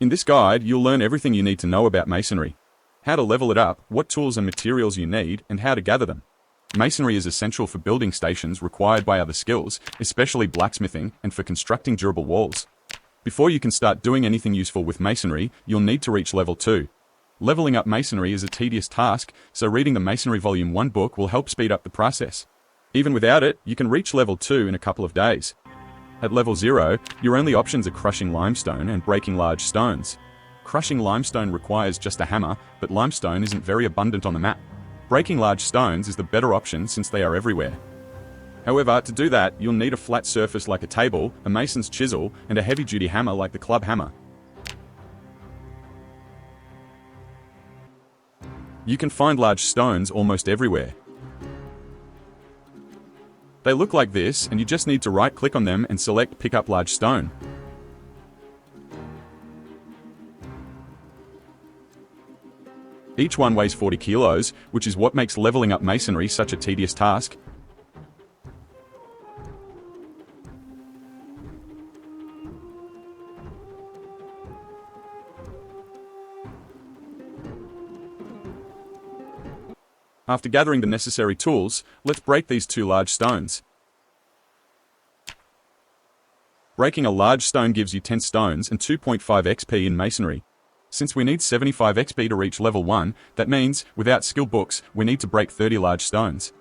In this guide, you'll learn everything you need to know about masonry. How to level it up, what tools and materials you need, and how to gather them. Masonry is essential for building stations required by other skills, especially blacksmithing, and for constructing durable walls. Before you can start doing anything useful with masonry, you'll need to reach level 2. Leveling up masonry is a tedious task, so reading the Masonry Volume 1 book will help speed up the process. Even without it, you can reach level 2 in a couple of days. At level 0, your only options are crushing limestone and breaking large stones. Crushing limestone requires just a hammer, but limestone isn't very abundant on the map. Breaking large stones is the better option since they are everywhere. However, to do that, you'll need a flat surface like a table, a mason's chisel, and a heavy-duty hammer like the club hammer. You can find large stones almost everywhere. They look like this, and you just need to right-click on them and select Pick up large stone. Each one weighs 40 kilos, which is what makes leveling up masonry such a tedious task. After gathering the necessary tools, let's break these 2 large stones. Breaking a large stone gives you 10 stones and 2.5 XP in masonry. Since we need 75 XP to reach level 1, that means, without skill books, we need to break 30 large stones.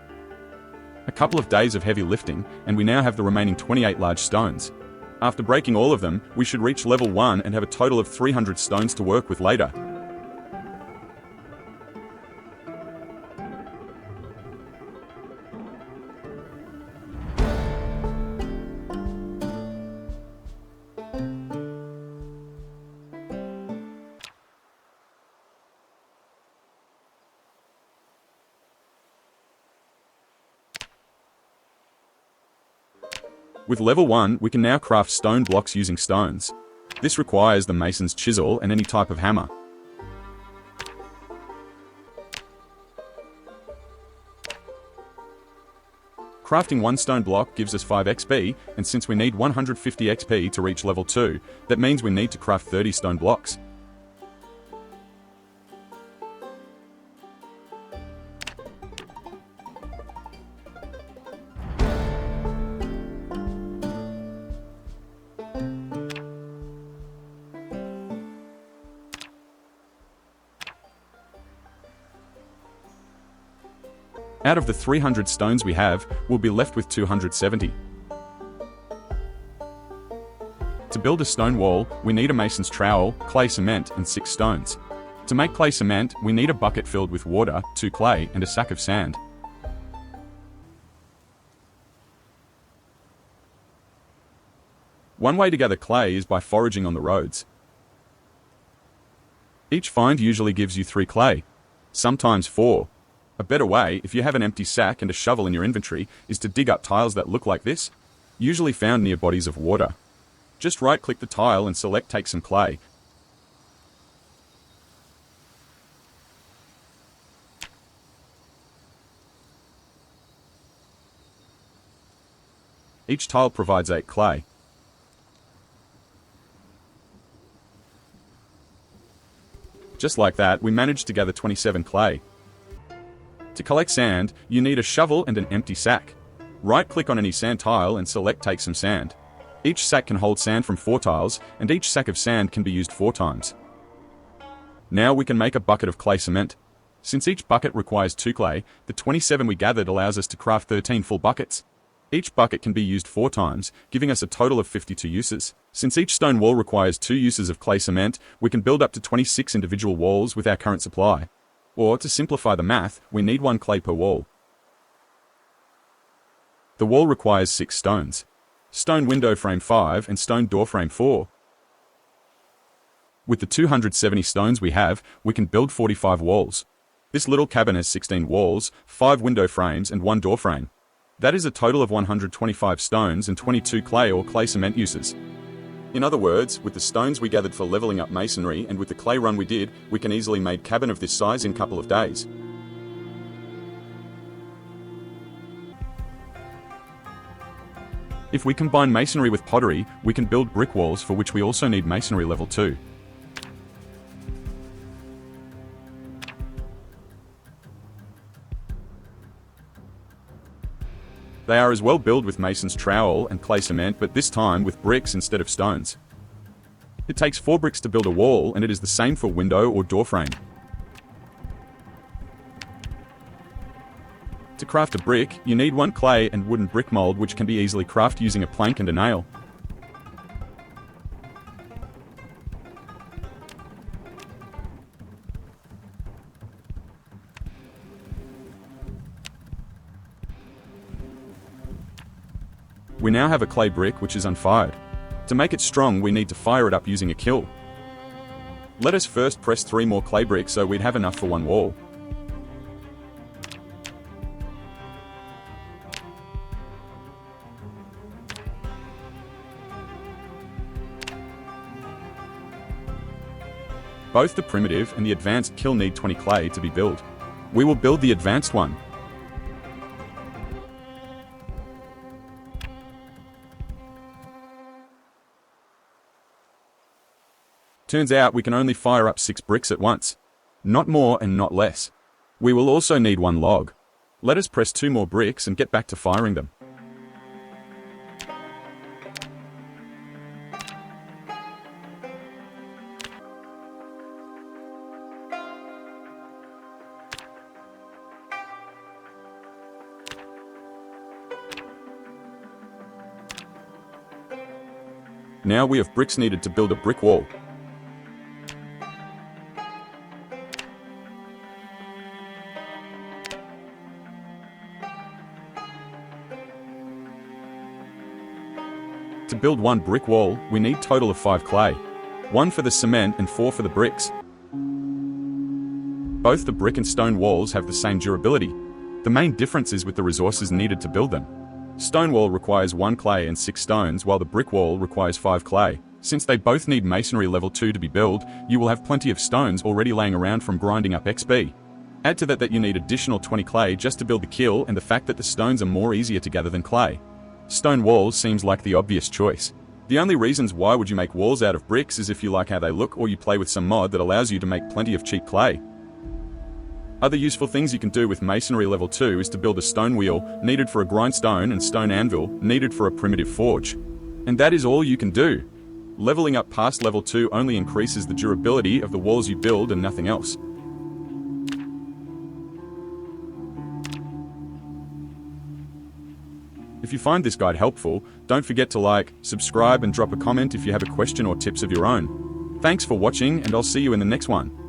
A couple of days of heavy lifting, and we now have the remaining 28 large stones. After breaking all of them, we should reach level 1 and have a total of 300 stones to work with later. With level 1, we can now craft stone blocks using stones. This requires the mason's chisel and any type of hammer. Crafting 1 stone block gives us 5 XP, and since we need 150 XP to reach level 2, that means we need to craft 30 stone blocks. Out of the 300 stones we have, we'll be left with 270. To build a stone wall, we need a mason's trowel, clay cement, and 6 stones. To make clay cement, we need a bucket filled with water, 2 clay, and a sack of sand. One way to gather clay is by foraging on the roads. Each find usually gives you 3 clay, sometimes 4. A better way, if you have an empty sack and a shovel in your inventory, is to dig up tiles that look like this, usually found near bodies of water. Just right-click the tile and select Take some clay. Each tile provides 8 clay. Just like that, we managed to gather 27 clay. To collect sand, you need a shovel and an empty sack. Right-click on any sand tile and select Take some sand. Each sack can hold sand from 4 tiles, and each sack of sand can be used 4 times. Now we can make a bucket of clay cement. Since each bucket requires 2 clay, the 27 we gathered allows us to craft 13 full buckets. Each bucket can be used 4 times, giving us a total of 52 uses. Since each stone wall requires 2 uses of clay cement, we can build up to 26 individual walls with our current supply. Or, to simplify the math, we need 1 clay per wall. The wall requires 6 stones. Stone window frame 5 and stone door frame 4. With the 270 stones we have, we can build 45 walls. This little cabin has 16 walls, 5 window frames and 1 door frame. That is a total of 125 stones and 22 clay or clay cement uses. In other words, with the stones we gathered for leveling up masonry and with the clay run we did, we can easily make cabin of this size in a couple of days. If we combine masonry with pottery, we can build brick walls for which we also need masonry level 2. They are as well built with mason's trowel and clay cement, but this time with bricks instead of stones. It takes 4 bricks to build a wall, and it is the same for window or door frame. To craft a brick, you need 1 clay and wooden brick mold, which can be easily crafted using a plank and a nail. We now have a clay brick which is unfired. To make it strong, we need to fire it up using a kiln. Let us first press 3 more clay bricks so we'd have enough for 1 wall. Both the primitive and the advanced kiln need 20 clay to be built. We will build the advanced one. Turns out we can only fire up 6 bricks at once. Not more and not less. We will also need 1 log. Let us press 2 more bricks and get back to firing them. Now we have bricks needed to build a brick wall. To build 1 brick wall, we need total of 5 clay. 1 for the cement and 4 for the bricks. Both the brick and stone walls have the same durability. The main difference is with the resources needed to build them. Stone wall requires 1 clay and 6 stones, while the brick wall requires 5 clay. Since they both need masonry level 2 to be built, you will have plenty of stones already laying around from grinding up XP. Add to that you need additional 20 clay just to build the kiln, and the fact that the stones are more easier to gather than clay. Stone walls seems like the obvious choice. The only reasons why would you make walls out of bricks is if you like how they look, or you play with some mod that allows you to make plenty of cheap clay. Other useful things you can do with masonry level 2 is to build a stone wheel, needed for a grindstone, and stone anvil, needed for a primitive forge. And that is all you can do. Leveling up past level 2 only increases the durability of the walls you build and nothing else. If you find this guide helpful, don't forget to like, subscribe, and drop a comment if you have a question or tips of your own. Thanks for watching, and I'll see you in the next one.